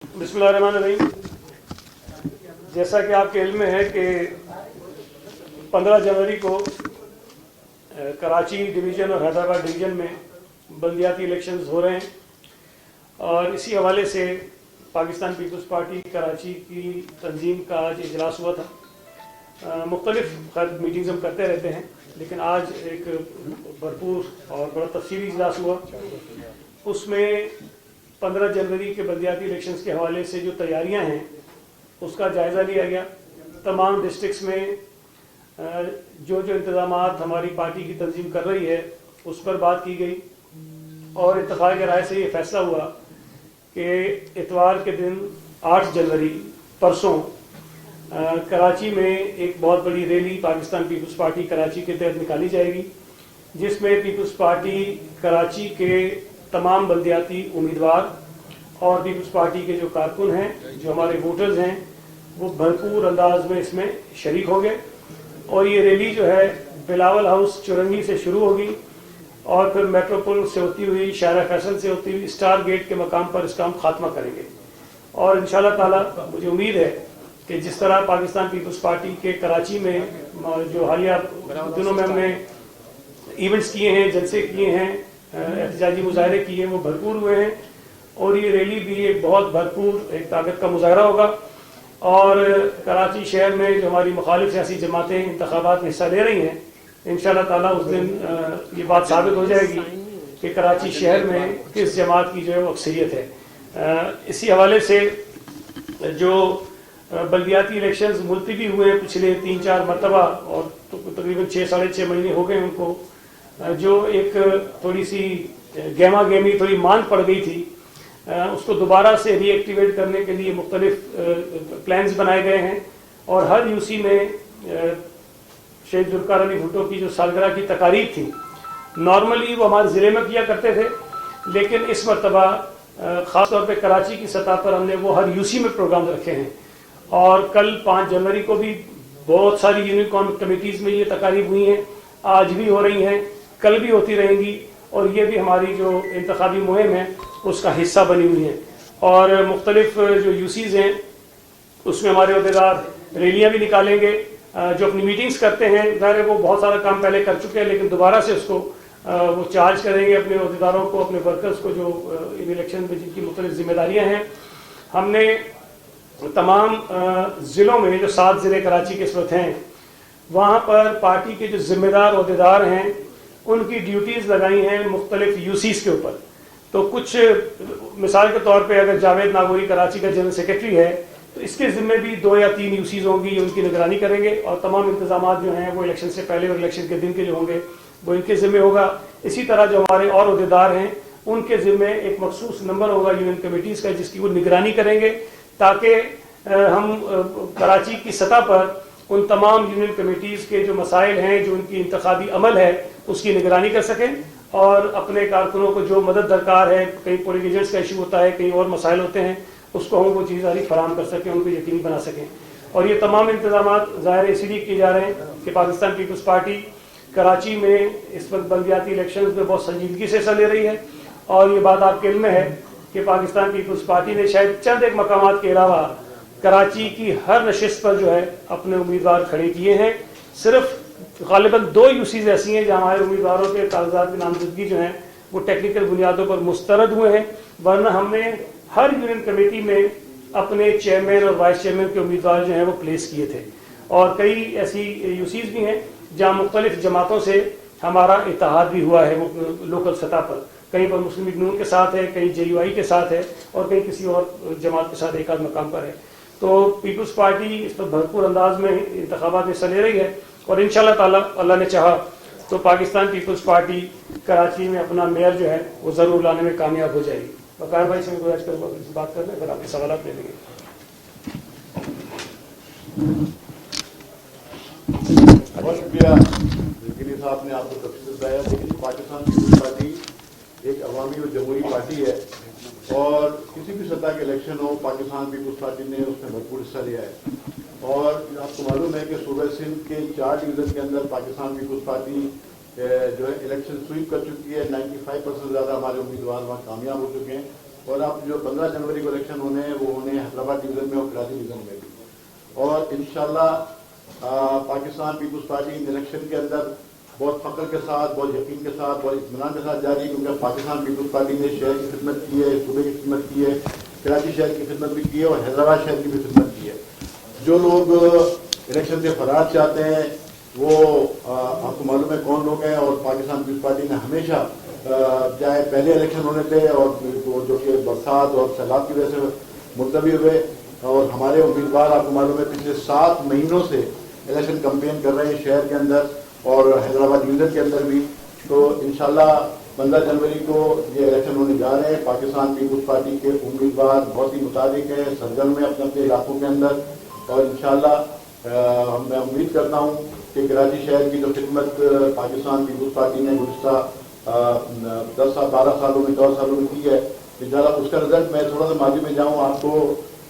बिस्मिल्लाहिर्रहमानिर्रहीम। जैसा कि आपके इल्म में है कि 15 जनवरी को कराची डिवीज़न और हैदराबाद डिवीज़न में बल्दियाती इलेक्शंस हो रहे हैं और इसी हवाले से पाकिस्तान पीपल्स पार्टी कराची की तंजीम का आज इजलास हुआ था। मुख्तलिफ मीटिंग्स हम करते रहते हैं, लेकिन आज एक भरपूर और बड़ा तफसीली इजलास हुआ। उसमें 15 जनवरी के बल्दियाती इलेक्शंस के हवाले से जो तैयारियां हैं उसका जायज़ा लिया गया। तमाम डिस्ट्रिक्ट्स में जो इंतज़ामात हमारी पार्टी की तंजीम कर रही है उस पर बात की गई और इत्तफ़ाक़ राय से ये फ़ैसला हुआ कि इतवार के दिन 8 जनवरी परसों कराची में एक बहुत बड़ी rally Pakistan Peoples Party Karachi के तहत निकाली जाएगी, जिसमें पीपल्स पार्टी कराची के तमाम बल्दियाती उम्मीदवार और पीपल्स पार्टी के जो कारकुन हैं, जो हमारे वोटर्स हैं, वो भरपूर अंदाज में इसमें शरीक हो गए। और ये रैली जो है बिलावल हाउस चुरंगी से शुरू होगी और फिर मेट्रोपोल से होती हुई शारा फैसल से होती हुई स्टार गेट के मकाम पर इसका हम खात्मा करेंगे। और इंशाल्लाह ताला मुझे उम्मीद है कि जिस तरह पाकिस्तान पीपल्स पार्टी के कराची में जो हालिया दिनों में हमने इवेंट्स किए हैं, जलसे किए हैं, एहतजाजी मुजाहरे किए हैं, वो भरपूर हुए हैं और ये रैली भी एक बहुत भरपूर एक ताकत का मुजाहरा होगा। और कराची शहर में जो हमारी मुखालिफ सियासी जमातें इंतखाबात में हिस्सा ले रही हैं, इंशाल्लाह ताला उस दिन ये बात साबित हो जाएगी कि कराची शहर में किस जमात की जो है वो अक्सरियत है। इसी हवाले से जो बल्दियाती इलेक्शंस मुलतवी हुए हैं पिछले 3-4 मरतबा और तकरीबन 6-6.5 महीने हो गए उनको, जो एक थोड़ी सी गहमा गहमी थोड़ी मांग पड़ गई थी, उसको दोबारा से रीएक्टिवेट करने के लिए मुख्तलिफ प्लान्स बनाए गए हैं। और हर यूसी में शहीद जुल्फ़िकार अली भुट्टो की जो सालगिरह की तकारीब थी, नॉर्मली वो हमारे ज़िले में किया करते थे, लेकिन इस मरतबा ख़ास तौर पे कराची की सतह पर हमने वो हर यूसी में प्रोग्राम रखे हैं। और कल 5 जनवरी को भी बहुत सारी यूनियन कमेटीज़ में ये तकारीब हुई हैं, आज भी हो रही हैं, कल भी होती रहेंगी और ये भी हमारी जो इंतखाबी मुहिम है उसका हिस्सा बनी हुई है। और मुख्तलिफ जो यूसीज़ हैं उसमें हमारे अहदेदार रैलियाँ भी निकालेंगे। जो अपनी मीटिंग्स करते हैं, ज़ाहिर है वो बहुत सारा काम पहले कर चुके हैं, लेकिन दोबारा से उसको वो चार्ज करेंगे अपने अहदेदारों को, अपने वर्कर्स को जो इन इलेक्शन में जिनकी मुख्तलिफ जिम्मेदारियाँ हैं। हमने तमाम ज़िलों में जो 7 ज़िले कराची के इस वक्त हैं, वहाँ पर पार्टी के जो ज़िम्मेदार अहदेदार हैं उनकी ड्यूटीज़ लगाई हैं मुख्तलिफ यूसीज़ के ऊपर। तो कुछ मिसाल के तौर पे अगर जावेद नागौरी कराची का जनरल सेक्रेटरी है तो इसके ज़िम्मे भी 2 या 3 यूसीज़ होंगी, उनकी निगरानी करेंगे और तमाम इंतजामात जो हैं वो इलेक्शन से पहले और इलेक्शन के दिन के जो होंगे वो इनके ज़िम्मे होगा। इसी तरह जो हमारे और अहदेदार हैं उनके ज़िम्मे एक मखसूस नंबर होगा यूनियन कमेटीज़ का, जिसकी वो निगरानी करेंगे, ताकि हम कराची की सतह पर उन तमाम यूनियन कमेटीज़ के जो मसाइल हैं, जो उनकी इंतखाबी अमल है, उसकी निगरानी कर सकें और अपने कारकुनों को जो मदद दरकार है, कहीं पोलिंग एजेंट्स का इशू होता है, कहीं और मसाइल होते हैं, उसको हम वो चीज़ सारी फराहम कर सकें, उनको यकीनी बना सकें। और ये तमाम इंतजामात ज़ाहिर इसलिए किए जा रहे हैं कि पाकिस्तान पीपल्स पार्टी कराची में इस वक्त बल्दियाती इलेक्शन में बहुत संजीदगी से हिस्सा ले रही है। और ये बात आपके इल्म में है कि पाकिस्तान पीपल्स पार्टी ने शायद चंद एक मकामात के अलावा कराची की हर नशिस्त पर जो है अपने उम्मीदवार खड़े किए हैं। सिर्फ गालिबन 2 यूसीज़ ऐसी हैं जहाँ हमारे उम्मीदवारों के कागजात की नामजदगी जो हैं वो टेक्निकल बुनियादों पर मुस्तरद हुए हैं, वरना हमने हर यूनियन कमेटी में अपने चेयरमैन और वाइस चेयरमैन के उम्मीदवार जो हैं वो प्लेस किए थे। और कई ऐसी यूसीज़ भी हैं जहाँ मुख्तलिफ जमातों से हमारा इत्तेहाद भी हुआ है लोकल सतह पर। कहीं पर मुस्लिम लीग नून के साथ है, कहीं JUI के साथ है और कहीं किसी और जमात के साथ एक आध मकाम पर है। तो पीपल्स पार्टी इस पर भरपूर अंदाज में इंतखाबात में हिस्सा ले रही है और इंशाल्लाह ताला अल्लाह ने चाहा तो पाकिस्तान पीपल्स पार्टी कराची में अपना मेयर जो है वो ज़रूर लाने में कामयाब हो जाएगी। वकार भाई से मैं गुजारिश करूँगा बात कर लें, फिर आपके सवाल ले लेंगे। बहुत शुक्रिया गिरी साहब ने आपको तफसील बताया। लेकिन पाकिस्तान पीपल्स पार्टी एक अवामी और जमहूरी पार्टी है और किसी भी सतह के इलेक्शन हो पाकिस्तान पीपल्स पार्टी ने उसमें भरपूर हिस्सा लिया है। और आपको मालूम है कि सूबे सिंध के 4 डिवीज़न के अंदर पाकिस्तान पीपल्स पार्टी जो है इलेक्शन स्वीप कर चुकी है। 95% ज़्यादा हमारे उम्मीदवार वहाँ कामयाब हो चुके हैं اور اب جو 15 जनवरी को इलेक्शन होने हैं वो होने हैं हैदराबाद डिवीजन में और कराची डिवीजन में भी। और इंशाल्लाह पाकिस्तान पीपल्स पार्टी इन इलेक्शन के अंदर बहुत फख्र के साथ, बहुत यकीन के साथ, बहुत इत्मीनान के साथ जा रही है, क्योंकि पाकिस्तान पीपल्स पार्टी ने शहर की खिदमत की है, सूबे की खिदमत की है, कराची शहर की खिदमत भी की है और हैदराबाद शहर की भी खिदमत की है। जो लोग इलेक्शन से फरार चाहते हैं वो आपको मालूम है कौन लोग हैं, और पाकिस्तान पीपल्स पार्टी ने हमेशा चाहे पहले इलेक्शन होने थे और जो कि बरसात और सैलाब की वजह से मुलतवी हुए, और हमारे उम्मीदवार आपको मालूम है पिछले 7 महीनों से इलेक्शन कैंपेन कर रहे हैं शहर के अंदर और हैदराबाद डिवीजन के अंदर भी। तो इंशाल्लाह 15 जनवरी को ये इलेक्शन होने जा रहे हैं। पाकिस्तान पीपल्स पार्टी के उम्मीदवार बहुत ही मुताबिक हैं, सरगर्म में अपने अपने इलाकों के अंदर, और इंशाल्लाह मैं उम्मीद करता हूँ कि कराची शहर की जो खिदमत पाकिस्तान पीपल्स पार्टी ने गुज़श्ता 10-12 सालों में 14 सालों में की है, इंशाल्लाह उसका रिजल्ट, मैं थोड़ा सा माजी में जाऊँ आपको,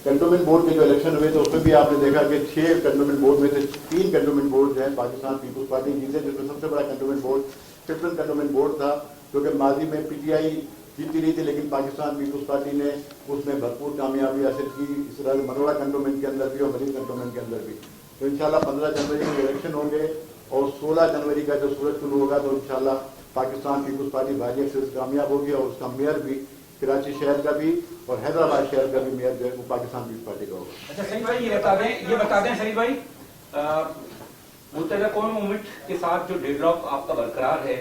कंटोनमेंट बोर्ड के जो इलेक्शन हुए थे उसमें भी आपने देखा कि 6 कंटोनमेंट बोर्ड में से 3 कंटोनमेंट बोर्ड जो है पाकिस्तान पीपल्स पार्टी जीते, जिसमें सबसे बड़ा कंटोनमेंट बोर्ड पिपलन कंटोनमेंट बोर्ड था, जो कि माजी में पीटीआई जीती रही थी, लेकिन पाकिस्तान पीपल्स पार्टी ने उसमें भरपूर कामयाबी हासिल की, इस तरह मनोड़ा कंटोनमेंट के अंदर भी और मरीज कंटोनमेंट के अंदर भी। तो इंशाल्लाह 15 जनवरी को इलेक्शन होंगे और 16 जनवरी का जो सूरज शुरू होगा तो इंशाल्लाह पाकिस्तान पीपल्स पार्टी भारी अक्सर कामयाब होगी और उसका मेयर भी कराची शहर का भी और हैदराबाद शहर का भी मेयर जो है वो पाकिस्तान पीपल्स पार्टी का होगा। अच्छा सईद भाई ये बता दें सईद भाई, मुत्तहिदा कौमी मूवमेंट के साथ जो डेडलॉक आपका बरकरार है,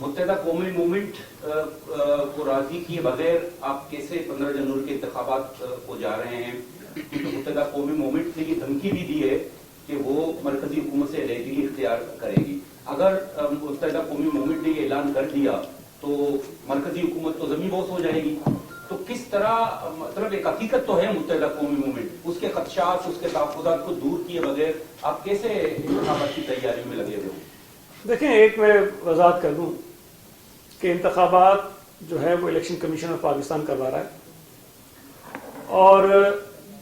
मुत्तहिदा कौमी मूवमेंट को राजी किए बगैर आप कैसे 15 जनवरी के इंतखाबात को जा रहे हैं? क्योंकि मुत्तहिदा कौमी मूवमेंट ने ये धमकी भी दी है कि वो मरकजी हुकूमत से अलहदगी इख्तियार करेगी। अगर मुत्तहिदा कौमी मूवमेंट ने ये ऐलान कर दिया तो मरकजी हुकूमत तो जमीन बोस हो जाएगी। तो किस तरह, मतलब एक हकीकत तो है मुत्तहिदा कौमी मूवमेंट, उसके खदशात, उसके तहफ़्फ़ुज़ात को दूर किए बगैर आप कैसे इंतखाबात की तैयारी में लगे हुए हो? देखें, एक मैं वजाहत कर दूं कि इंतखाबात जो है वो इलेक्शन कमीशन ऑफ पाकिस्तान करवा रहा है, और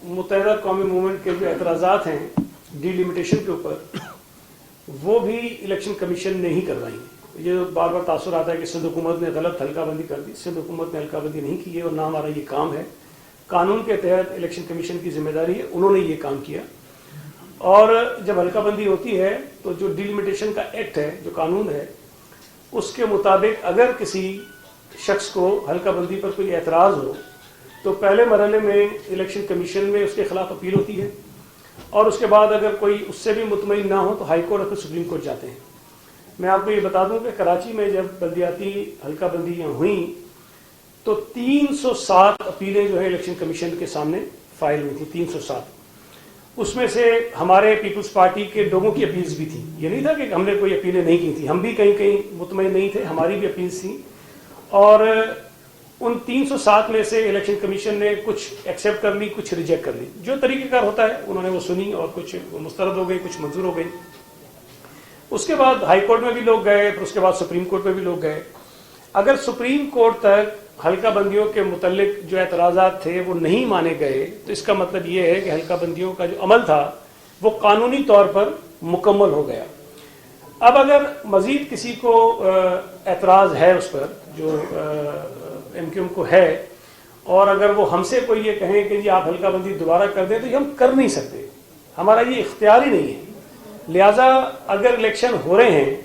मुत्तहिदा कौमी मूवमेंट के जो एतराज़ात हैं डिलिमिटेशन के ऊपर, वो भी इलेक्शन कमीशन ने ही करवाई है। ये बार बार तासुर आता है कि सिंध हुकूमत ने गलत हल्काबंदी कर दी। सिंध हुकूमत ने हल्काबंदी नहीं की है और ना हमारा ये काम है, कानून के तहत इलेक्शन कमीशन की जिम्मेदारी है, उन्होंने ये काम किया। और जब हल्काबंदी होती है तो जो डिलिमिटेशन का एक्ट है, जो कानून है, उसके मुताबिक अगर किसी शख्स को हल्काबंदी पर कोई एतराज़ हो तो पहले मरहले में इलेक्शन कमीशन में उसके खिलाफ अपील होती है, और उसके बाद अगर कोई उससे भी मुतमईन ना हो तो हाई कोर्ट और फिर सुप्रीम कोर्ट जाते हैं। मैं आपको ये बता दूं कि कराची में जब बल्दियाती हल्काबंदियाँ हुई तो 307 अपीलें जो है इलेक्शन कमीशन के सामने फाइल हुई थी, 307। उसमें से हमारे पीपल्स पार्टी के लोगों की अपील्स भी थी। ये नहीं था कि हमने कोई अपीलें नहीं की थी, हम भी कहीं कहीं मुतमईन नहीं थे, हमारी भी अपील्स थी। और उन 307 में से इलेक्शन कमीशन ने कुछ एक्सेप्ट कर ली, कुछ रिजेक्ट कर ली। जो तरीक़ेकार होता है उन्होंने वो सुनी, और कुछ मुस्तरद हो गई, कुछ मंजूर हो गई। उसके बाद हाई कोर्ट में भी लोग गए, फिर उसके बाद सुप्रीम कोर्ट में भी लोग गए। अगर सुप्रीम कोर्ट तक हल्काबंदियों के मुतल्लिक जो एतराज़ात थे वो नहीं माने गए तो इसका मतलब ये है कि हल्काबंदियों का जो अमल था वो कानूनी तौर पर मुकम्मल हो गया। अब अगर मज़ीद किसी को एतराज़ है उस पर जो MQM को है, और अगर वो हमसे कोई ये कहें कि जी आप हल्काबंदी दोबारा कर दें, तो ये हम कर नहीं सकते, हमारा ये इख्तियार ही नहीं है। लिहाजा अगर इलेक्शन हो रहे हैं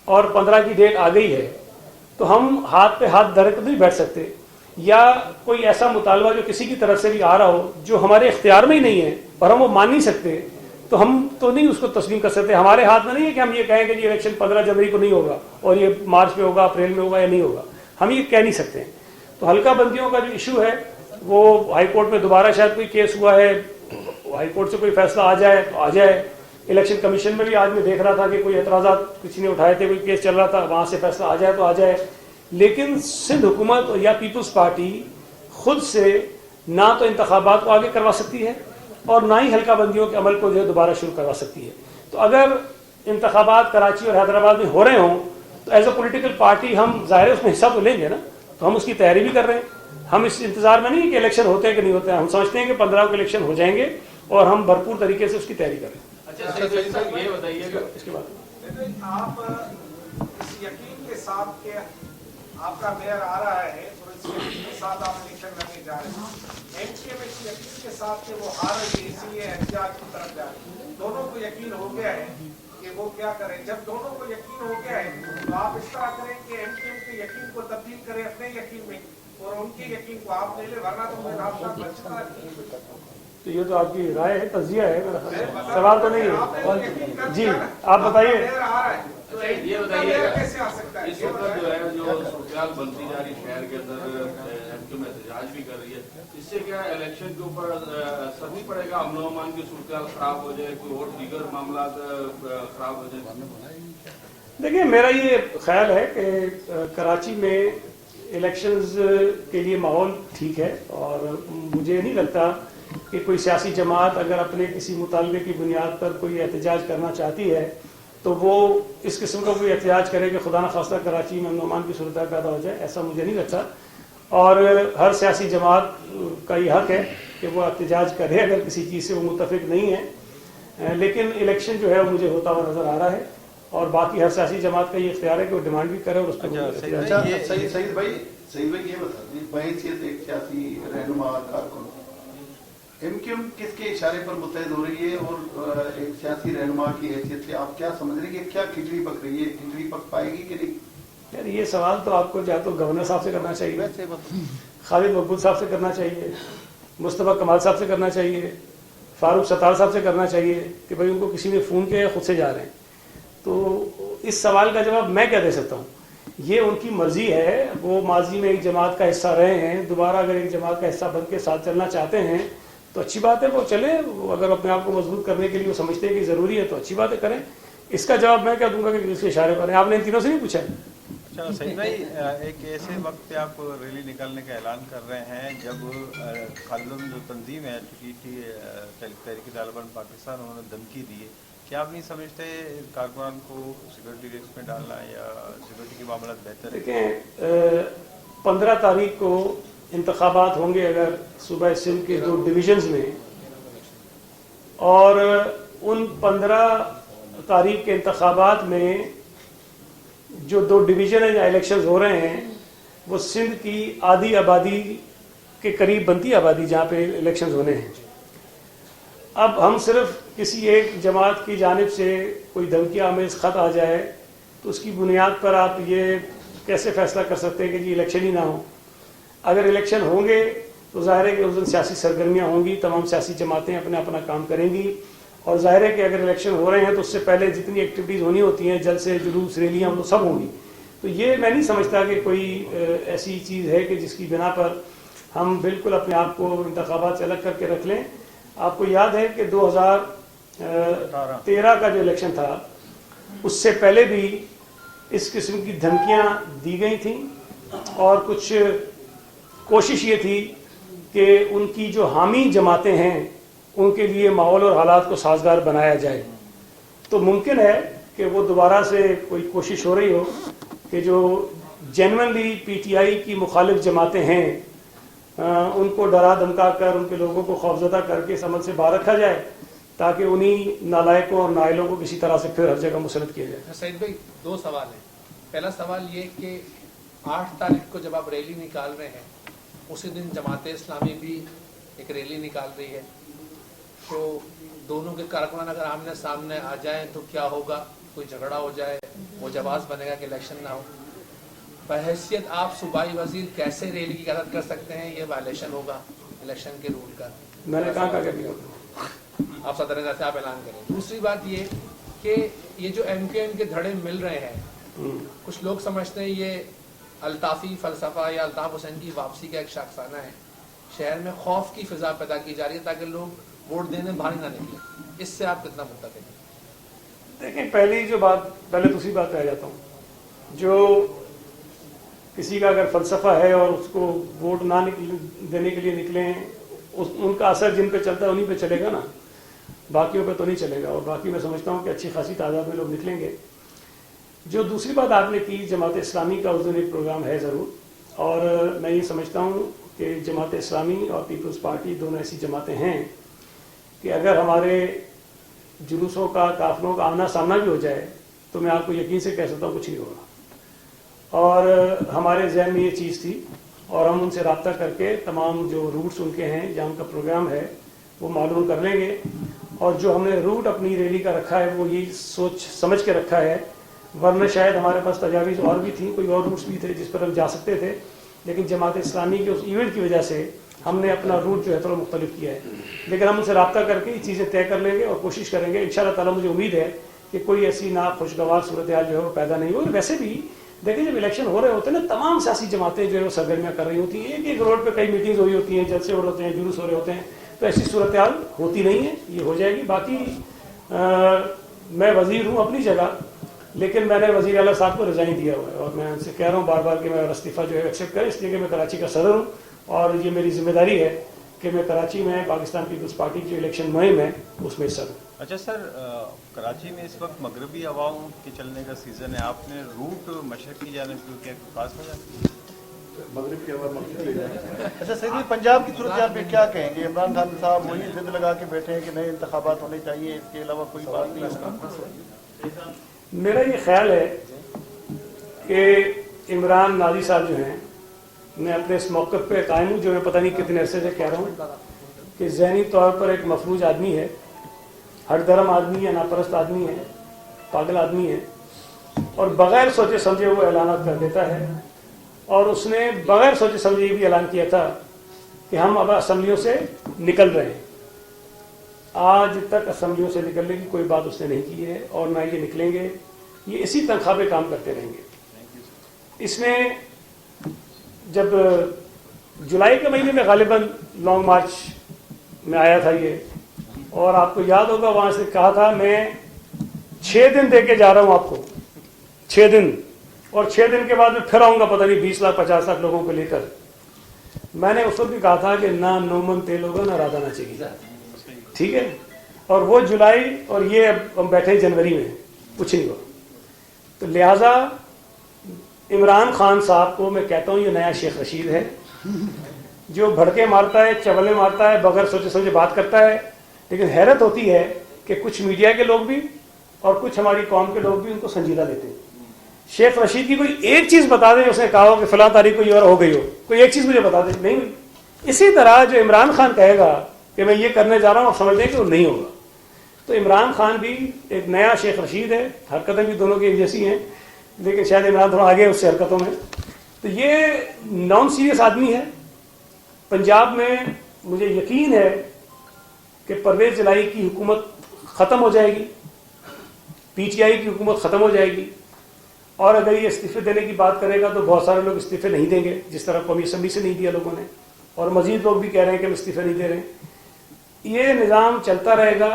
और 15 की डेट आ गई है तो हम हाथ पे हाथ धर कर नहीं बैठ सकते, या कोई ऐसा मुतालबा जो किसी की तरफ से भी आ रहा हो जो हमारे इख्तियार में ही नहीं है और हम वो मान नहीं सकते, तो हम तो नहीं उसको तस्लीम कर सकते। हमारे हाथ में नहीं है कि हम ये कहें कि ये इलेक्शन 15 जनवरी को नहीं होगा और ये मार्च में होगा, अप्रैल में होगा या नहीं होगा, हम ये कह नहीं सकते। तो हल्काबंदियों का जो इशू है वो हाई कोर्ट में दोबारा शायद कोई केस हुआ है, हाई कोर्ट से कोई फैसला आ जाए तो आ जाए। इलेक्शन कमीशन में भी आज मैं देख रहा था कि कोई एतराज़ात किसी ने उठाए थे, कोई केस चल रहा था, वहाँ से फैसला आ जाए तो आ जाए। लेकिन सिंध हुकूमत या पीपल्स पार्टी खुद से ना तो इंतखाबात को आगे करवा सकती है और ना ही हल्काबंदियों के अमल को जो है दोबारा शुरू करवा सकती है। तो अगर इंतखाबात कराची और हैदराबाद में हो रहे हों तो एज अ पॉलिटिकल पार्टी हम ज़ाहिर उसमें हिस्सा तो लेंगे ना, तो हम उसकी तैयारी भी कर रहे हैं। हम इस इंतजार में नहीं है कि इलेक्शन होते हैं कि नहीं होते हैं, हम समझते हैं कि 15 को इलेक्शन हो जाएंगे और हम भरपूर तरीके से उसकी तैयारी कर रहे हैं। अच्छा ये बताइएगा इसके बाद आप इस यकीन के साथ के आपका मेयर आ रहा है, तो इस के साथ आप इलेक्शन लड़ने जा रहे हैं, एमके में यकीन के साथ कि वो हार रही है इसलिए एहतियात की तरफ जा रहे हैं, दोनों को यकीन हो गया है कि वो क्या करें। जब दोनों को यकीन हो गया है तो आप इस तरह करें कि एमके के यकीन को तब्दील करें अपने यकीन में और उनके यकीन को आप ले ले, वरना तो मेरा आपका बचता नहीं। तो ये तो आपकी राय है, तजिया है, मेरा सवाल तो नहीं है। जी आप बताइए। ये बताइए कैसे आ सकता है? इस वक्त जो है जो सूरत बनती जा रही शहर के अंदर एमक्यू में एहतजाज भी कर रही है, इससे क्या इलेक्शन के ऊपर असर नहीं पड़ेगा? अमन अमान की सूरत खराब हो जाए, कोई और दीगर मामला खराब हो जाए? देखिए मेरा ये ख्याल है कि कराची में इलेक्शंस के लिए माहौल ठीक है और मुझे नहीं लगता कि कोई सियासी जमात अगर अपने किसी मुतालबे की बुनियाद पर कोई एहतजाज करना चाहती है तो वो इस किस्म का कोई एहतजाज करे कि खुदा न खास्ता कराची में अमन की सूरत पैदा हो जाए, ऐसा मुझे नहीं लगता। और हर सियासी जमात का ये हक है कि वो एहतजाज करे अगर किसी चीज़ से वो मुतफिक नहीं है, लेकिन इलेक्शन जो है वो मुझे होता हुआ नज़र आ रहा है और बाकी हर सियासी जमात का ये इख्तियार है कि वो डिमांड भी करे और उस पर सईद भाई ये बता दीजिए, बहैसियत एक सियासी रहनुमा कारकुन एमक्यूएम किसके इशारे पर मुतहद हो रही है और एक सियासी रहनुमा की हैसियत से आप क्या समझ रहे हैं कि क्या खिचड़ी पक रही है, खिचड़ी पक पाएगी कि नहीं? यार ये सवाल तो आपको या तो गवर्नर साहब से करना चाहिए, खालिद मकबूल साहब से करना चाहिए, मुस्तफा कमाल साहब से करना चाहिए, फारूक सत्तार साहब से करना चाहिए कि भाई उनको किसी ने फ़ोन किया खुद से जा रहे हैं। तो इस सवाल का जवाब मैं क्या दे सकता हूँ? ये उनकी मर्जी है, वो माजी में एक जमात का हिस्सा रहे हैं, दोबारा अगर एक जमात का हिस्सा बन के साथ चलना चाहते हैं तो अच्छी बात है, वो चले। वो अगर अपने आप को मजबूत करने के लिए वो समझते हैं कि ज़रूरी है तो अच्छी बात है, करें। इसका जवाब मैं क्या दूंगा कि किसके इशारे पर है? आपने इन तीनों से नहीं पूछा। अच्छा सही भाई, एक ऐसे वक्त पे आप रैली निकालने का ऐलान कर रहे हैं जब खालिद जो तंजीम है तहरीक तालिबान पाकिस्तान, उन्होंने धमकी दी है, क्या आप नहीं समझते कारकुनान को सिक्योरिटी रिस्क में डालना या सिक्योरिटी के मामला बेहतर है? देखें 15 तारीख को इंतखाबात होंगे अगर सूबा सिंध के 2 डिवीजन्स में, और उन 15 तारीख के इंतखाबात में जो 2 डिवीजन है जहाँ इलेक्शंस हो रहे हैं वो सिंध की आधी आबादी के करीब बनती आबादी जहाँ पे इलेक्शंस होने हैं। अब हम सिर्फ किसी एक जमात की जानिब से कोई धमकी आमेज ख़त आ जाए तो उसकी बुनियाद पर आप ये कैसे फैसला कर सकते हैं कि जी इलेक्शन ही ना हो? अगर इलेक्शन होंगे तो जाहिर है कि उस दिन सियासी सरगर्मियाँ होंगी, तमाम सियासी जमातें अपना अपना काम करेंगी, और जाहिर है कि अगर इलेक्शन हो रहे हैं तो उससे पहले जितनी एक्टिविटीज़ होनी होती हैं, जलसे जुलूस रैलियाँ, वो सब होंगी। तो ये मैं नहीं समझता कि कोई ऐसी चीज़ है कि जिसकी बिना पर हम बिल्कुल अपने आप को इंतखाबात से अलग करके रख लें। आपको याद है कि 2013 का जो इलेक्शन था उससे पहले भी इस किस्म की धमकियाँ दी गई थी और कुछ कोशिश ये थी कि उनकी जो हामी जमातें हैं उनके लिए माहौल और हालात को साजगार बनाया जाए। तो मुमकिन है कि वो दोबारा से कोई कोशिश हो रही हो कि जो जेन्युइनली पीटीआई की मुखालिफ जमातें हैं उनको डरा धमका कर उनके लोगों को खौफजदा करके इस अमल से बाहर रखा जाए ताकि उन्हीं नालायकों और नाइलों को किसी तरह से फिर हर जगह मुसलत किया जाए। सईद भाई 2 सवाल हैं। पहला सवाल ये कि 8 तारीख को जब आप रैली निकाल रहे हैं उसी दिन जमात इस्लामी भी एक रैली निकाल रही है, तो दोनों के कारकुनान अगर आमने सामने आ जाएं तो क्या होगा? कोई झगड़ा हो जाए, वो जवाब बनेगा कि इलेक्शन ना हो। बहैसियत आप सूबाई वजीर कैसे रैली की क़यादत कर सकते हैं? ये वायलेशन होगा इलेक्शन के रूल का। मैंने कहा कि आप सदर से आप ऐलान करें। दूसरी बात ये कि ये जो एमकेएम के धड़े मिल रहे हैं, कुछ लोग समझते हैं ये अल्ताफ़ी फ़लसफ़ा या अल्ताफ़ हुसैन की वापसी का एक शाखसाना है। शहर में खौफ की फ़िज़ा पैदा की जा रही है ताकि लोग वोट देने बाहर ना निकले। इससे आप कितना मुत्तफ़िक़ हैं? देखें, पहले दूसरी बात कह जाता हूँ, जो किसी का अगर फ़लसफ़ा है और उसको वोट ना देने के लिए निकलें, उनका असर जिन पे चलता है उन्हीं पे चलेगा ना, बाकियों पे तो नहीं चलेगा। और बाकी मैं समझता हूँ कि अच्छी खासी तादाद में लोग निकलेंगे। जो दूसरी बात आपने की, जमात इस्लामी का उस दिन एक प्रोग्राम है ज़रूर, और मैं ये समझता हूँ कि जमात इस्लामी और पीपल्स पार्टी दोनों ऐसी जमातें हैं कि अगर हमारे जुलूसों का, काफिलों का आमना सामना भी हो जाए तो मैं आपको यकीन से कह सकता हूँ कुछ नहीं होगा। और हमारे जहन में ये चीज़ थी اور ہم ان سے رابطہ کر کے تمام جو روٹس ان کے ہیں جہاں ان کا پروگرام ہے وہ معلوم کر لیں گے. اور جو ہم نے روٹ اپنی ریلی کا رکھا ہے وہ یہی سوچ سمجھ کے رکھا ہے، ورنہ شاید ہمارے پاس تجاویز اور بھی تھیں، کوئی اور روٹس بھی تھے جس پر ہم جا سکتے تھے، لیکن جماعت اسلامی کے اس ایونٹ کی وجہ سے ہم نے اپنا روٹ جو ہے تھوڑا مختلف کیا ہے. لیکن ہم ان سے رابطہ کر کے یہ چیزیں طے کر لیں گے اور کوشش کریں گے. انشاءاللہ تعالیٰ مجھے امید ہے کہ کوئی ایسی ناخوشگوار صورتحال جو ہے وہ پیدا نہیں ہوگی. ویسے بھی دیکھیں جب الیکشن ہو رہے ہوتے ہیں نا، تمام سیاسی جماعتیں جو ہے وہ سرگرمیاں کر رہی ہوتی ہیں. ایک روڈ پہ کئی میٹنگز ہوئی ہوتی ہیں، جلسے ہو رہے ہوتے ہیں، جلوس ہو رہے ہوتے ہیں، تو ایسی صورتحال ہوتی نہیں ہے. یہ ہو جائے گی. باقی میں وزیر ہوں اپنی جگہ، لیکن میں نے وزیر اعلیٰ صاحب کو ریزائن دیا ہوا ہے اور میں ان سے کہہ رہا ہوں بار بار کہ میں استعفیٰ جو ہے ایکسیپٹ کریں، اس لیے کہ میں کراچی کا صدر ہوں اور یہ میری ذمہ داری ہے کہ میں کراچی میں پاکستان پیپلز پارٹی کی جو الیکشن مہم ہے اس میں حصہ لوں. اچھا سر، کراچی میں اس وقت مغربی ہواؤں کے چلنے کا سیزن ہے، آپ نے روٹ مشرق کی جانب کیوں کیا خاص وجہ؟ مغرب کے بعد مقصد لے جائیں. اچھا سیدھی پنجاب کی صورتحال پہ کیا کہیں گے؟ عمران خان صاحب وہی ضد لگا کے بیٹھے ہیں کہ نئے انتخابات ہونے چاہیے، اس کے علاوہ کوئی بات نہیں ہے. میرا یہ خیال ہے کہ عمران نازی صاحب جو ہیں، میں اپنے اس موقف پہ قائم ہوں جو میں پتہ نہیں کتنے عرصے سے کہہ رہا ہوں کہ ذہنی طور پر ایک مفلوج آدمی ہے، ہر درم آدمی ہے، ناپرست آدمی ہے، پاگل آدمی ہے، اور بغیر سوچے سمجھے وہ اعلانات کر دیتا ہے. اور اس نے بغیر سوچے سمجھے یہ بھی اعلان کیا تھا کہ ہم اب اسمبلیوں سے نکل رہے ہیں. آج تک اسمبلیوں سے نکلنے کی کوئی بات اس نے نہیں کی ہے اور نہ یہ نکلیں گے. یہ اسی تنخواہ پہ کام کرتے رہیں گے. اس نے جب جولائی کے مہینے میں غالباً لانگ مارچ میں آیا تھا یہ، اور آپ کو یاد ہوگا وہاں سے کہا تھا میں 6 دن دے کے جا رہا ہوں آپ کو، 6 دن، اور 6 دن کے بعد میں پھر آؤں گا پتہ نہیں 20 لاکھ 50 لاکھ لوگوں کو لے کر. میں نے اس وقت بھی کہا تھا کہ نہ نومن تیل ہوگا نہ رادہ نہ چاہیے. ٹھیک ہے، اور وہ جولائی اور یہ اب ہم بیٹھے جنوری میں کچھ نہیں ہوا. تو لہٰذا عمران خان صاحب کو میں کہتا ہوں یہ نیا شیخ رشید ہے جو بھڑکے مارتا ہے، چولے مارتا ہے، بغیر سوچے سمجھے بات کرتا ہے. لیکن حیرت ہوتی ہے کہ کچھ میڈیا کے لوگ بھی اور کچھ ہماری قوم کے لوگ بھی ان کو سنجیدہ لیتے ہیں. شیخ رشید کی کوئی ایک چیز بتا دیں اس نے کہا ہو کہ فلاں تاریخ کو یہ اور ہو گئی ہو، کوئی ایک چیز مجھے بتا دیں. نہیں ہوئی. اسی طرح جو عمران خان کہے گا کہ میں یہ کرنے جا رہا ہوں اور سمجھ لیں کہ وہ نہیں ہوگا. تو عمران خان بھی ایک نیا شیخ رشید ہے، حرکتیں بھی دونوں کی ایک جیسی ہیں، لیکن شاید عمران تھوڑا آگے اس سے حرکتوں میں. تو یہ نان سیریس آدمی ہے. پنجاب میں مجھے یقین ہے کہ پرویز جلائی کی حکومت ختم ہو جائے گی، پی ٹی آئی کی حکومت ختم ہو جائے گی، اور اگر یہ استعفے دینے کی بات کرے گا تو بہت سارے لوگ استعفے نہیں دیں گے، جس طرح قومی اسمبلی سے نہیں دیا لوگوں نے، اور مزید لوگ بھی کہہ رہے ہیں کہ ہم استعفے نہیں دے رہے ہیں. یہ نظام چلتا رہے گا.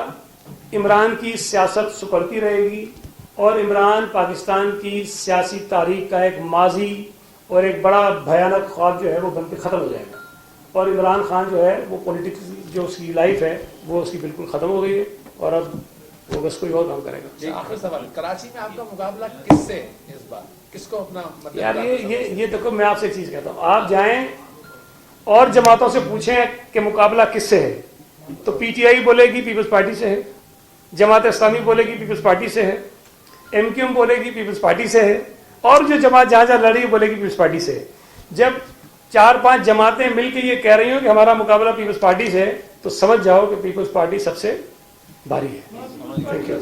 عمران کی سیاست سکڑتی رہے گی اور عمران پاکستان کی سیاسی تاریخ کا ایک ماضی اور ایک بڑا بھیانک خواب جو ہے وہ بن کے ختم ہو جائے گا. اور عمران خان جو ہے وہ پولیٹکس جو اس کی لائف ہے وہ اس کی بالکل ختم ہو گئی ہے اور اب وہ بس کوئی اور کام کرے گا. آخری سوال، کراچی میں آپ کا مقابلہ کس سے ہے اس بار؟ کس کو اپنا مطلب؟ یار یہ دیکھو، میں آپ سے ایک چیز کہتا ہوں، آپ جائیں اور جماعتوں سے پوچھیں کہ مقابلہ کس سے ہے، تو پی ٹی آئی بولے گی پیپلز پارٹی سے ہے، جماعت اسلامی بولے گی پیپلز پارٹی سے ہے، ایم کیو ایم بولے گی پیپلز پارٹی سے ہے، اور جو جماعت جہاں جہاں لڑی بولے گی پیپلز پارٹی سے ہے. جب 4-5 جماعتیں مل کے یہ کہہ رہی ہوں کہ ہمارا مقابلہ پیپلز پارٹی سے ہے تو سمجھ جاؤ کہ پیپلز پارٹی سب سے بھاری ہے. Thank you.